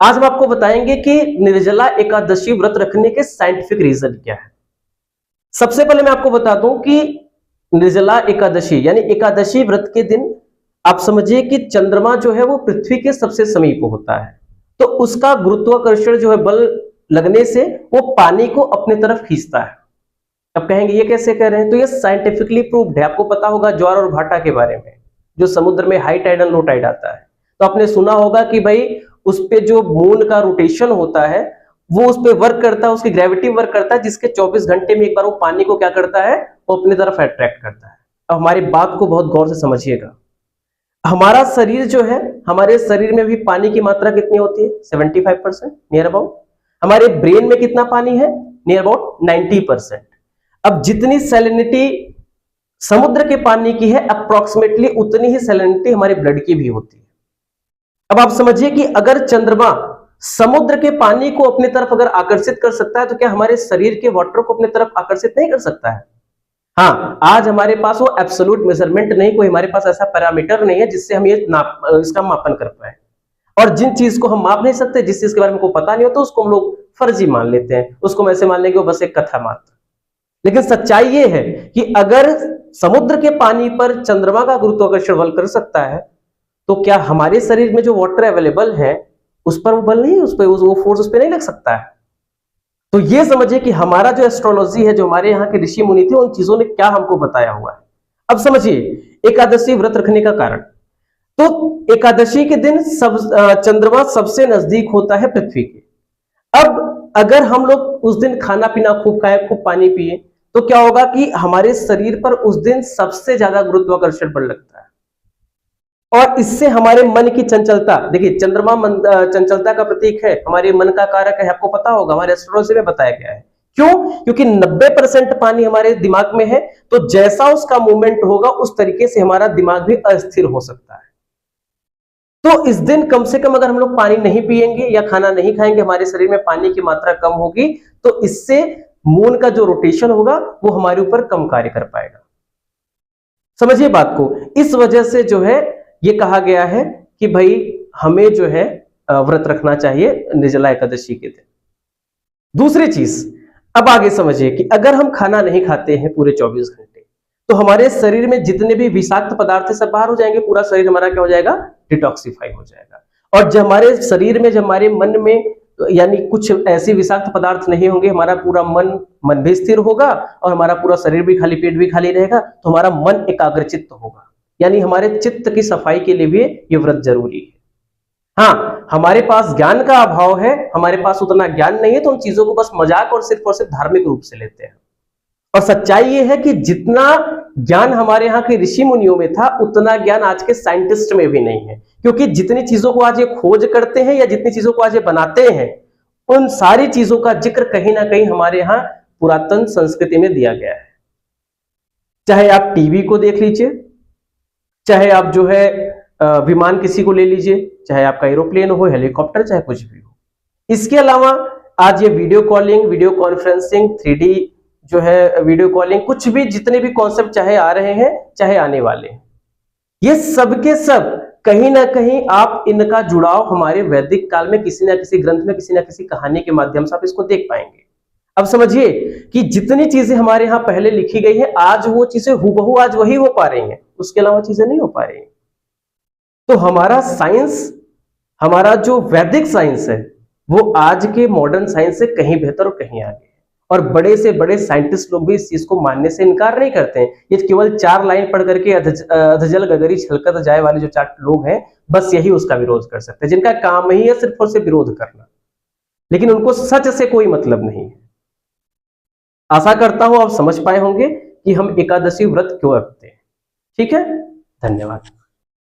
आज हम आपको बताएंगे कि निर्जला एकादशी व्रत रखने के साइंटिफिक रीजन क्या है। सबसे पहले मैं आपको बता दूं कि निर्जला एकादशी यानी एकादशी व्रत के दिन आप समझिए कि चंद्रमा जो है वो पृथ्वी के सबसे समीप होता है, तो उसका गुरुत्वाकर्षण जो है बल लगने से वो पानी को अपने तरफ खींचता है। अब कहेंगे ये कैसे कह रहे हैं, तो ये साइंटिफिकली प्रूव्ड है। आपको पता होगा ज्वार और भाटा के बारे में, जो समुद्र में high tide and low tide आता है, तो आपने सुना होगा कि भाई उस पे जो मून का रोटेशन होता है वो उस पे वर्क करता है, उसकी ग्रेविटी वर्क करता है, जिसके 24 घंटे में एक बार वो पानी को क्या करता है, वो अपनी तरफ अट्रैक्ट करता है। अब हमारी बात को बहुत गौर से समझिएगा। हमारा शरीर जो है, हमारे शरीर में भी पानी की मात्रा कितनी होती है, 75% नियर अबाउट। हमारे ब्रेन में कितना पानी है, नियर अबाउट 90%। अब जितनी सैलिनिटी समुद्र के पानी की है, अप्रोक्सीमेटली उतनी ही सैलिनिटी हमारे ब्लड की भी होती है। अब आप समझिए कि अगर चंद्रमा समुद्र के पानी को अपनी तरफ अगर आकर्षित कर सकता है, तो क्या हमारे शरीर के वाटर को अपनी तरफ आकर्षित नहीं कर सकता है? हाँ, आज हमारे पास वो एब्सोल्यूट मेजरमेंट नहीं, कोई हमारे पास ऐसा पैरामीटर नहीं है जिससे हम ये इसका मापन कर पाए। और जिन चीज को हम माप नहीं सकते, जिस चीज के बारे में को पता नहीं होता, उसको हम लोग फर्जी मान लेते हैं, उसको हम ऐसे मान लेंगे वो बस एक कथा मात्र। लेकिन सच्चाई ये है कि अगर समुद्र के पानी पर चंद्रमा का गुरुत्वाकर्षण बल कर सकता है, तो क्या हमारे शरीर में जो वाटर अवेलेबल है उस पर वो बल नहीं, उस पर वो फोर्स उस पर नहीं लग सकता है? तो ये समझिए कि हमारा जो एस्ट्रोलॉजी है, जो हमारे यहाँ के ऋषि मुनि थे, उन चीजों ने क्या हमको बताया हुआ है। अब समझिए एकादशी व्रत रखने का कारण। तो एकादशी के दिन चंद्रमा सबसे नजदीक होता है पृथ्वी के। अब अगर हम लोग उस दिन खाना पीना खूब खाएं, खूब पानी पिए, तो क्या होगा कि हमारे शरीर पर उस दिन सबसे ज्यादा गुरुत्वाकर्षण बल लगता है, और इससे हमारे मन की चंचलता, देखिए चंद्रमा चंचलता का प्रतीक है, हमारे मन का कारक है, आपको पता होगा, हमारे एस्ट्रोलॉजी में बताया गया है। क्यों? क्योंकि 90% पानी हमारे दिमाग में है, तो जैसा उसका मूवमेंट होगा उस तरीके से हमारा दिमाग भी अस्थिर हो सकता है। तो इस दिन कम से कम अगर हम लोग पानी नहीं पिएंगे या खाना नहीं खाएंगे, हमारे शरीर में पानी की मात्रा कम होगी, तो इससे मून का जो रोटेशन होगा वो हमारे ऊपर कम कार्य कर पाएगा। समझिए बात को। इस वजह से जो है ये कहा गया है कि भाई हमें जो है व्रत रखना चाहिए निर्जला एकादशी के दिन। दूसरी चीज, अब आगे समझिए कि अगर हम खाना नहीं खाते हैं पूरे 24 घंटे, तो हमारे शरीर में जितने भी विषाक्त पदार्थ सब बाहर हो जाएंगे, पूरा शरीर हमारा क्या हो जाएगा, डिटॉक्सिफाई हो जाएगा। और जब हमारे शरीर में, जब हमारे मन में यानी कुछ ऐसे विषाक्त पदार्थ नहीं होंगे, हमारा पूरा मन भी स्थिर होगा और हमारा पूरा शरीर भी खाली, पेट भी खाली रहेगा, तो हमारा मन एकाग्रचित्त होगा। यानी हमारे चित्त की सफाई के लिए भी ये व्रत जरूरी है। हाँ, हमारे पास ज्ञान का अभाव है, हमारे पास उतना ज्ञान नहीं है, तो उन चीजों को बस मजाक और सिर्फ धार्मिक रूप से लेते हैं। और सच्चाई ये है कि जितना ज्ञान हमारे यहाँ के ऋषि मुनियों में था, उतना ज्ञान आज के साइंटिस्ट में भी नहीं है। क्योंकि जितनी चीजों को आज ये खोज करते हैं या जितनी चीजों को आज ये बनाते हैं, उन सारी चीजों का जिक्र कहीं ना कहीं हमारे यहाँ पुरातन संस्कृति में दिया गया है। चाहे आप टीवी को देख लीजिए, चाहे आप जो है विमान किसी को ले लीजिए, चाहे आपका एरोप्लेन हो, हेलीकॉप्टर, चाहे कुछ भी हो। इसके अलावा आज ये video calling, video conferencing, 3D जो है वीडियो कॉलिंग, कुछ भी जितने भी कॉन्सेप्ट चाहे आ रहे हैं, चाहे आने वाले हैं, ये सब के सब कहीं ना कहीं आप इनका जुड़ाव हमारे वैदिक काल में किसी ना किसी ग्रंथ में, किसी ना किसी कहानी के माध्यम से आप इसको देख पाएंगे। अब समझिए कि जितनी चीजें हमारे यहाँ पहले लिखी गई है, आज वो चीजें हूबहू आज वही हो पा रही हैं, उसके अलावा चीजें नहीं हो पा रही। तो हमारा साइंस, हमारा जो वैदिक साइंस है, वो आज के मॉडर्न साइंस से कहीं बेहतर और कहीं आगे है। और बड़े से बड़े साइंटिस्ट लोग भी इस चीज को मानने से इनकार नहीं करते हैं। ये केवल 4 लाइन पढ़ करके अधजल गगरी छलकत जाए वाले जो 4 लोग हैं, बस यही उसका विरोध कर सकते हैं, जिनका काम ही है सिर्फ और सिर्फ विरोध करना, लेकिन उनको सच से कोई मतलब नहीं है। आशा करता हूं आप समझ पाए होंगे कि हम एकादशी व्रत क्यों रखते हैं। ठीक है, धन्यवाद।